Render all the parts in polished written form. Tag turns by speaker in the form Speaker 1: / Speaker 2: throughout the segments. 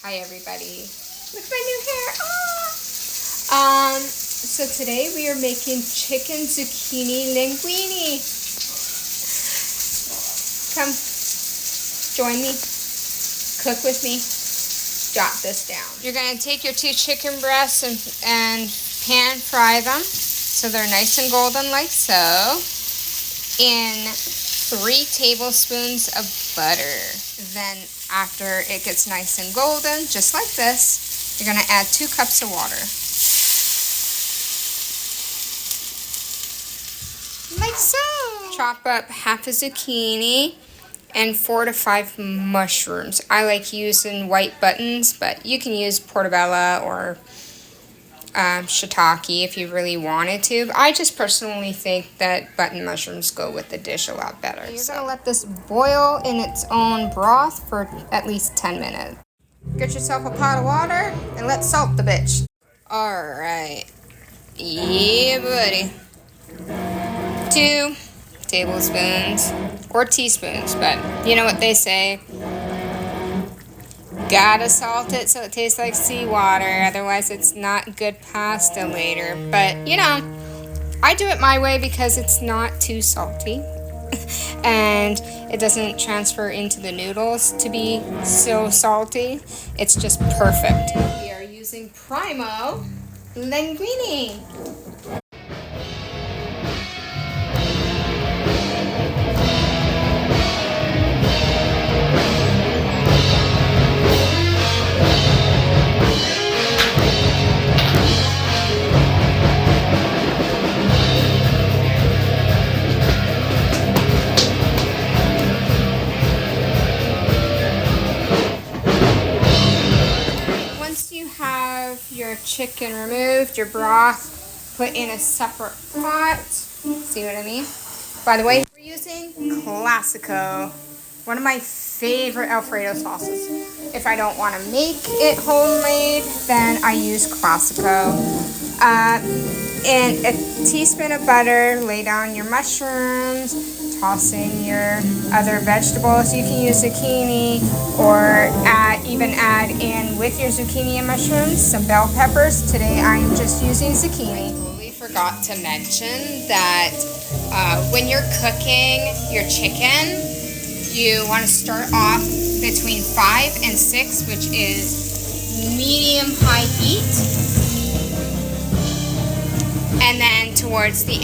Speaker 1: Hi everybody. Look at my new hair. So today we are making chicken zucchini linguine. Come, join me, cook with me, jot this down. You're gonna take your 2 chicken breasts and pan fry them so they're nice and golden like so in 3 tablespoons of butter. Then after it gets nice and golden, just like this, you're going to add 2 cups of water. Like so. Chop up half a zucchini and 4 to 5 mushrooms. I like using white buttons, but you can use portobello or shiitake if you really wanted to. I just personally think that button mushrooms go with the dish a lot better. You're going to let this boil in its own broth for at least 10 minutes. Get yourself a pot of water and let's salt the bitch. Alright. Yeah, buddy. 2 tablespoons or teaspoons, but you know what they say. Gotta salt it so it tastes like seawater, otherwise it's not good pasta later. But, you know, I do it my way because it's not too salty. And it doesn't transfer into the noodles to be so salty. It's just perfect. We are using Primo linguine. Your chicken removed, your broth put in a separate pot. See what I mean? By the way, we're using Classico, one of my favorite Alfredo sauces. If I don't want to make it homemade, then I use Classico. And a teaspoon of butter, lay down your mushrooms, toss in your other vegetables. You can use zucchini or even add in with your zucchini and mushrooms some bell peppers. Today I am just using zucchini. I totally forgot to mention that when you're cooking your chicken, you want to start off between 5 and 6, which is medium-high heat. And then towards the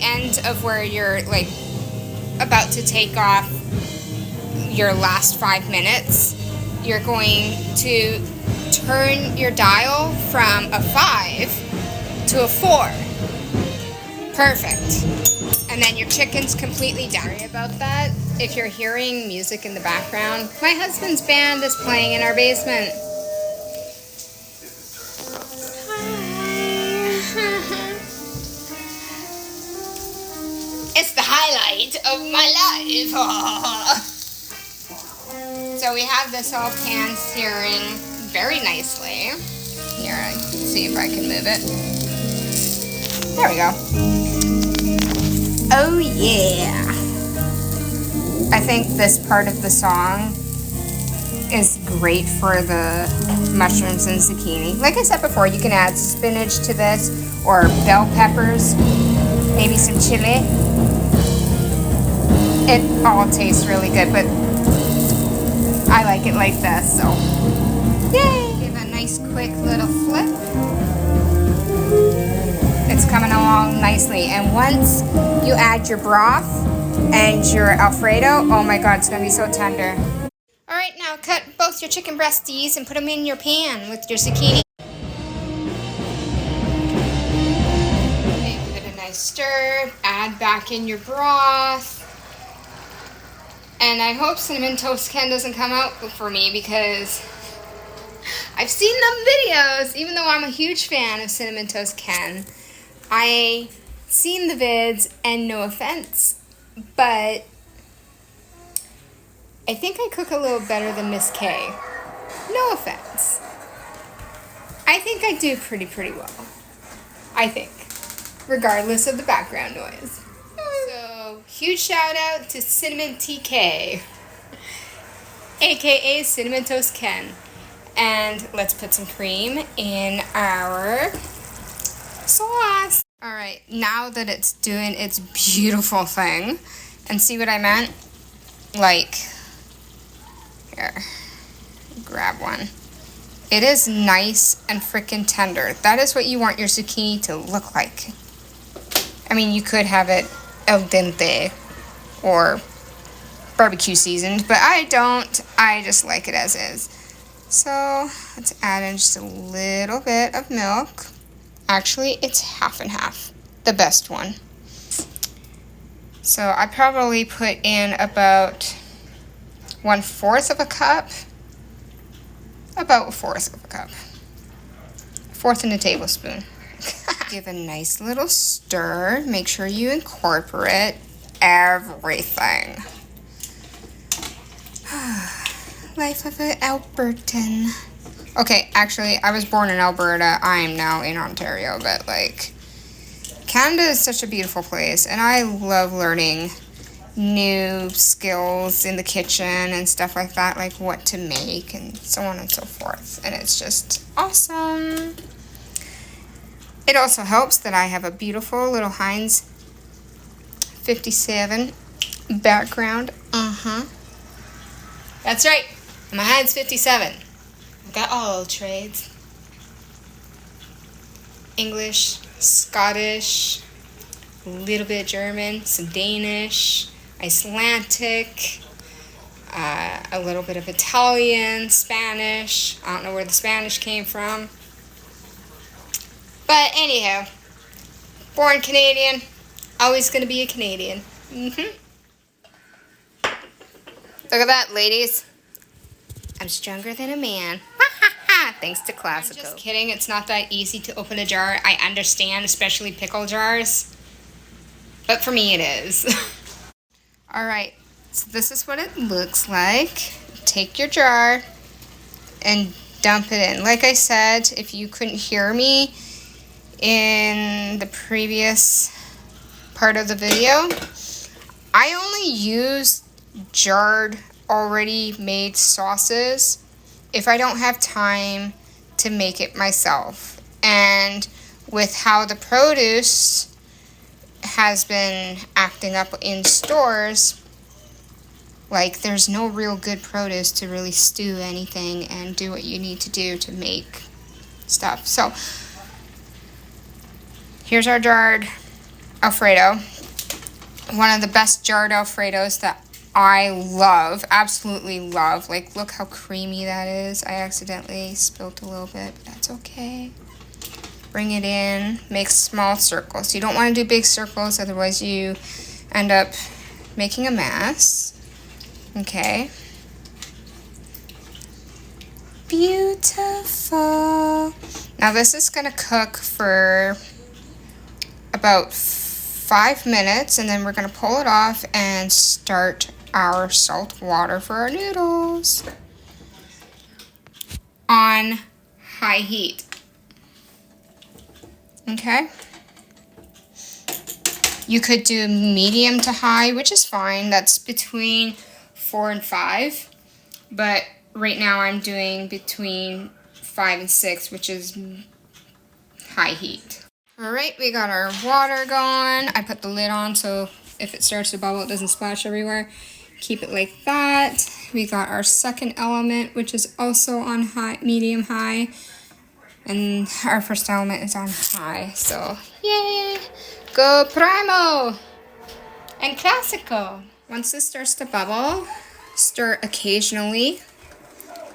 Speaker 1: end of where you're like about to take off your last 5 minutes, you're going to turn your dial from a 5 to a 4. Perfect. And then your chicken's completely done. Sorry about that. If you're hearing music in the background, my husband's band is playing in our basement. It's the highlight of my life. So we have this all pan searing very nicely. Here, I can see if I can move it. There we go. Oh yeah. I think this part of the song is great for the mushrooms and zucchini. Like I said before, you can add spinach to this or bell peppers, maybe some chili. It all tastes really good, but I like it like this, so yay! Give a nice quick little flip. It's coming along nicely, and once you add your broth and your Alfredo, oh my god, it's gonna be so tender. Alright, now cut both your chicken breasties and put them in your pan with your zucchini. Okay, give it a nice stir, add back in your broth. And I hope Cinnamon Toast Ken doesn't come out for me because I've seen them videos, even though I'm a huge fan of Cinnamon Toast Ken. I've seen the vids, and no offense, but I think I cook a little better than Miss K. No offense. I think I do pretty well. I think. Regardless of the background noise. So, huge shout out to Cinnamon TK. aka Cinnamon Toast Ken. And let's put some cream in our sauce. Alright, now that it's doing its beautiful thing, and see what I meant? Like, here, grab one. It is nice and freaking tender. That is what you want your zucchini to look like. I mean, you could have it al dente or barbecue seasoned, but I don't. I just like it as is. So let's add in just a little bit of milk. Actually, it's half and half, the best one. So I probably put in about 1/4 of a cup. About 1/4 of a cup. 1/4 in a tablespoon. Give a nice little stir. Make sure you incorporate everything. Life of an Albertan. Okay, actually, I was born in Alberta. I am now in Ontario, but like, Canada is such a beautiful place, and I love learning new skills in the kitchen and stuff like that, like what to make and so on and so forth. And it's just awesome. It also helps that I have a beautiful little Heinz 57 background. That's right. I'm a Heinz 57. I've got all trades. English, Scottish, a little bit German, some Danish, Icelandic, a little bit of Italian, Spanish. I don't know where the Spanish came from. But anyhow, born Canadian, always going to be a Canadian. Look at that, ladies. I'm stronger than a man. Thanks to classical. I'm just kidding. It's not that easy to open a jar. I understand, especially pickle jars. But for me, it is. Alright, so this is what it looks like. Take your jar and dump it in. Like I said, if you couldn't hear me in the previous part of the video, I only use jarred, already made sauces if I don't have time to make it myself. And with how the produce has been acting up in stores, like there's no real good produce to really stew anything and do what you need to do to make stuff. So here's our jarred Alfredo. One of the best jarred Alfredos that I love, absolutely love. Like, look how creamy that is. I accidentally spilled a little bit, but that's okay. Bring it in, make small circles. You don't want to do big circles, otherwise you end up making a mess. Okay. Beautiful. Now this is going to cook for about 5 minutes, and then we're going to pull it off and start our salt water for our noodles on high heat. Okay. You could do medium to high, which is fine. That's between 4 and 5. But right now I'm doing between 5 and 6, which is high heat. Alright, we got our water going. I put the lid on so if it starts to bubble, it doesn't splash everywhere. Keep it like that. We got our second element, which is also on high, medium high. And our first element is on high. So, yay! Go Primo! And Classico. Once this starts to bubble, stir occasionally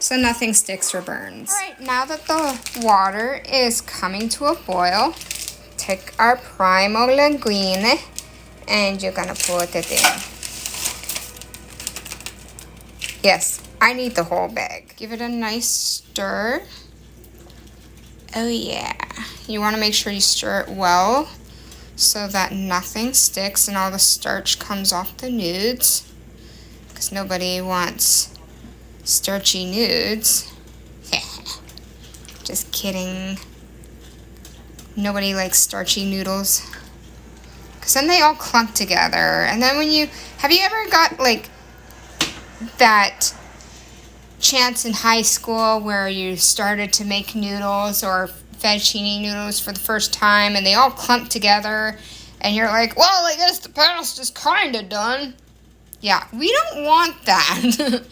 Speaker 1: so nothing sticks or burns. Alright, now that the water is coming to a boil, take our Primo linguine and you're gonna put it in. Yes, I need the whole bag. Give it a nice stir. Oh yeah. You want to make sure you stir it well so that nothing sticks and all the starch comes off the nudes. Because nobody wants starchy nudes. Just kidding. Nobody likes starchy noodles. Because then they all clump together. And then when you... Have you ever got like that chance in high school where you started to make noodles or fettuccine noodles for the first time and they all clump together and you're like, well, I guess the past is kind of done. Yeah, we don't want that.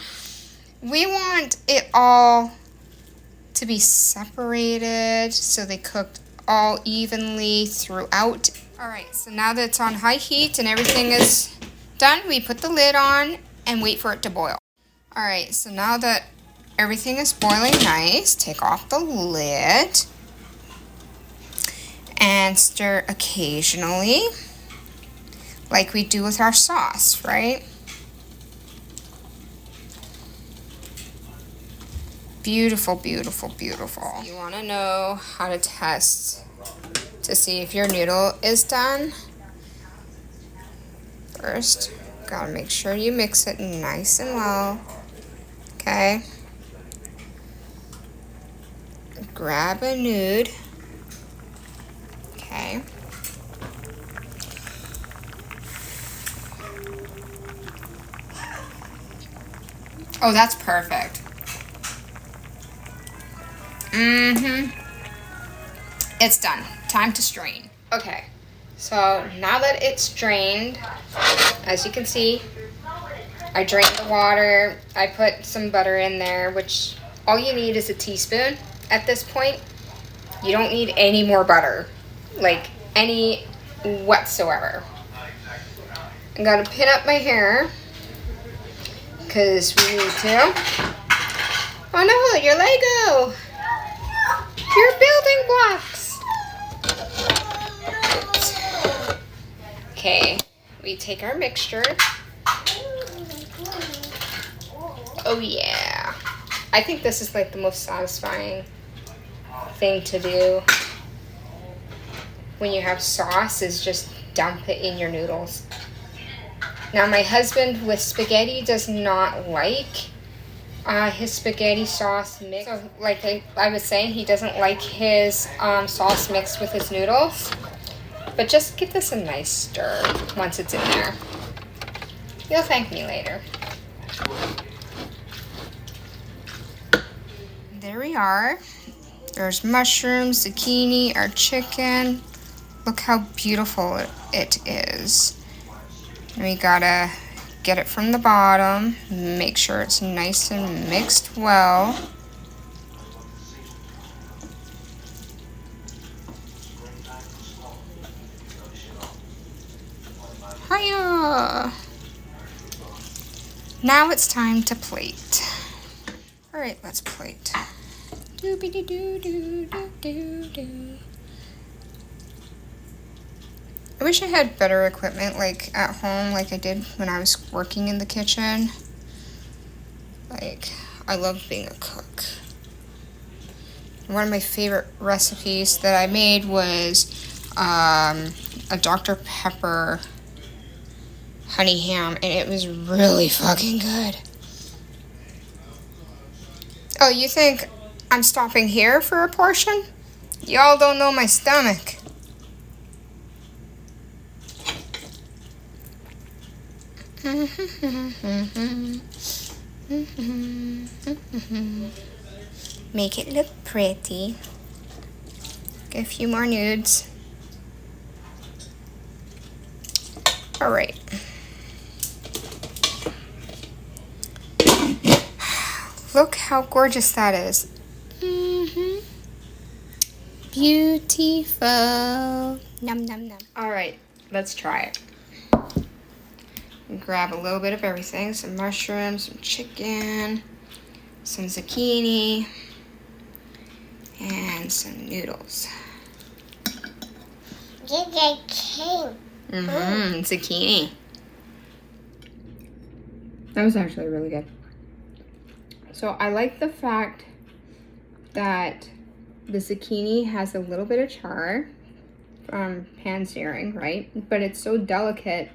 Speaker 1: We want it all to be separated so they cooked all evenly throughout. Alright, so now that it's on high heat and everything is done, we put the lid on and wait for it to boil. Alright, so now that everything is boiling nice, take off the lid and stir occasionally like we do with our sauce, right? Beautiful, beautiful, beautiful. You want to know how to test to see if your noodle is done. First, gotta make sure you mix it nice and well. Okay. Grab a nude. Okay. Oh, that's perfect. It's done. Time to strain. Okay, so now that it's drained, as you can see, I drained the water. I put some butter in there, which all you need is a teaspoon at this point. You don't need any more butter, like any whatsoever. I'm gonna pin up my hair because we need to. Oh no, your Lego! Your building blocks! Okay, we take our mixture. Oh yeah. I think this is like the most satisfying thing to do when you have sauce is just dump it in your noodles. Now my husband with spaghetti does not like his spaghetti sauce mix. So like I was saying, he doesn't like his sauce mixed with his noodles. But just give this a nice stir once it's in there. You'll thank me later. There we are. There's mushrooms, zucchini, our chicken. Look how beautiful it is. And we gotta get it from the bottom. Make sure it's nice and mixed well. Hiya! Now it's time to plate. Alright, let's plate. Doobity-doo-doo-doo-doo-doo. I wish I had better equipment like at home like I did when I was working in the kitchen. Like, I love being a cook. One of my favorite recipes that I made was a Dr. Pepper honey ham, and it was really fucking good. Oh, you think I'm stopping here for a portion? Y'all don't know my stomach. Make it look pretty. Get a few more nudes. All right. Look how gorgeous that is. Beautiful. Num num num. All right, let's try it. Grab a little bit of everything. Some mushrooms, some chicken, some zucchini, and some noodles. Zucchini. That was actually really good. So I like the fact that the zucchini has a little bit of char from pan searing, right? But it's so delicate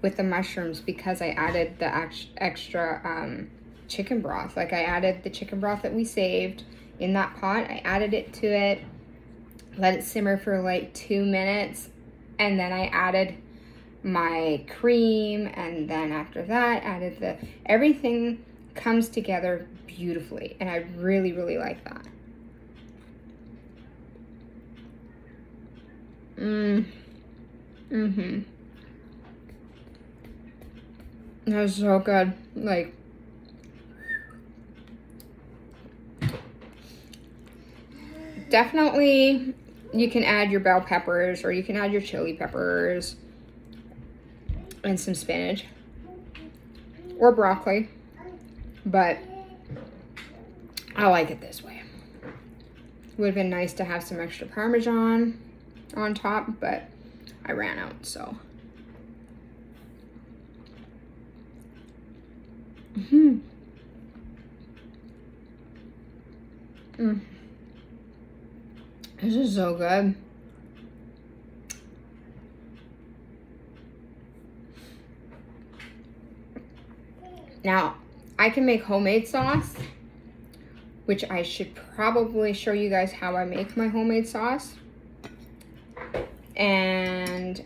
Speaker 1: with the mushrooms because I added the extra chicken broth. Like I added the chicken broth that we saved in that pot. I added it to it, let it simmer for like 2 minutes, and then I added my cream, and then after that added everything comes together beautifully, and I really, really like that. That's so good. Like, definitely you can add your bell peppers, or you can add your chili peppers and some spinach or broccoli, but I like it this way. Would have been nice to have some extra Parmesan on top, but I ran out, so. This is so good. Now, I can make homemade sauce, which I should probably show you guys how I make my homemade sauce. And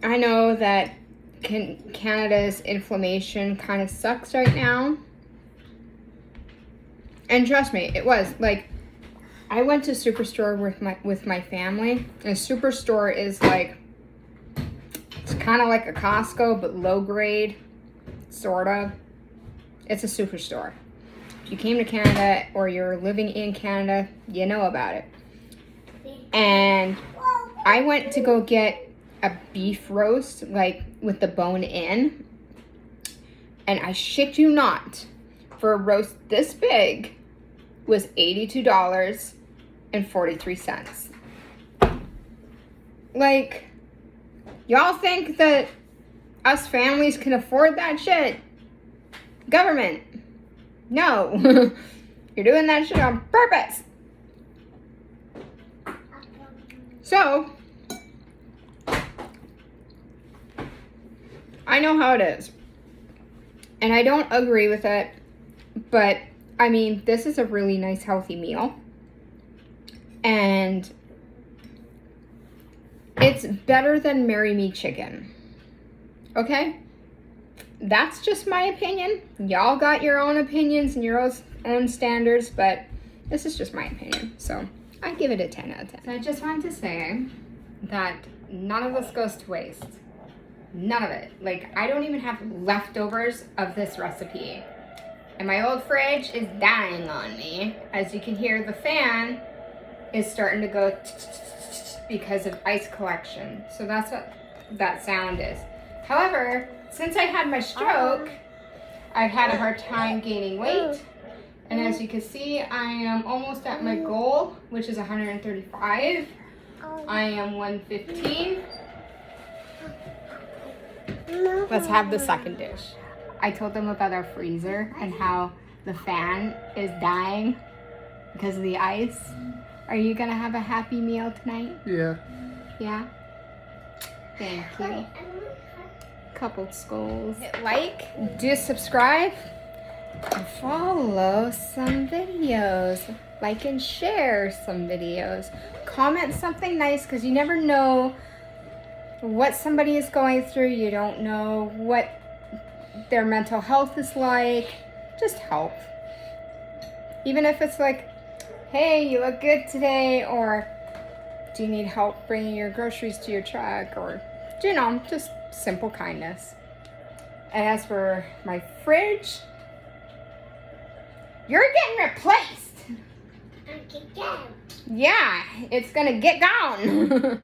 Speaker 1: I know that Canada's inflammation kind of sucks right now. And trust me, it was. Like, I went to Superstore with my family. And Superstore is like, it's kind of like a Costco, but low grade, sort of. It's a Superstore. If you came to Canada or you're living in Canada, you know about it. And I went to go get a beef roast, like with the bone in. And I shit you not, for a roast this big was $82.43. Like, y'all think that us families can afford that shit? Government, no. You're doing that shit on purpose. So, I know how it is. And I don't agree with it, but I mean, this is a really nice, healthy meal. And it's better than Marry Me chicken. Okay? That's just my opinion. Y'all got your own opinions and your own standards, but this is just my opinion. So I give it a 10 out of 10. So I just wanted to say that none of this goes to waste. None of it. Like, I don't even have leftovers of this recipe. And my old fridge is dying on me. As you can hear, the fan is starting to go because of ice collection. So that's what that sound is. However, since I had my stroke, I've had a hard time gaining weight. And as you can see, I am almost at my goal, which is 135. I am 115. Let's have the second dish. I told them about our freezer and how the fan is dying because of the ice. Are you gonna have a happy meal tonight?
Speaker 2: Yeah.
Speaker 1: Yeah? Thank you. Couple skulls. Hit like, do subscribe, and follow some videos. Like and share some videos. Comment something nice, because you never know what somebody is going through. You don't know what their mental health is like. Just help. Even if it's like, hey, you look good today, or do you need help bringing your groceries to your truck, or, you know, just simple kindness. And as for my fridge, you're getting replaced. Yeah, it's gonna get gone.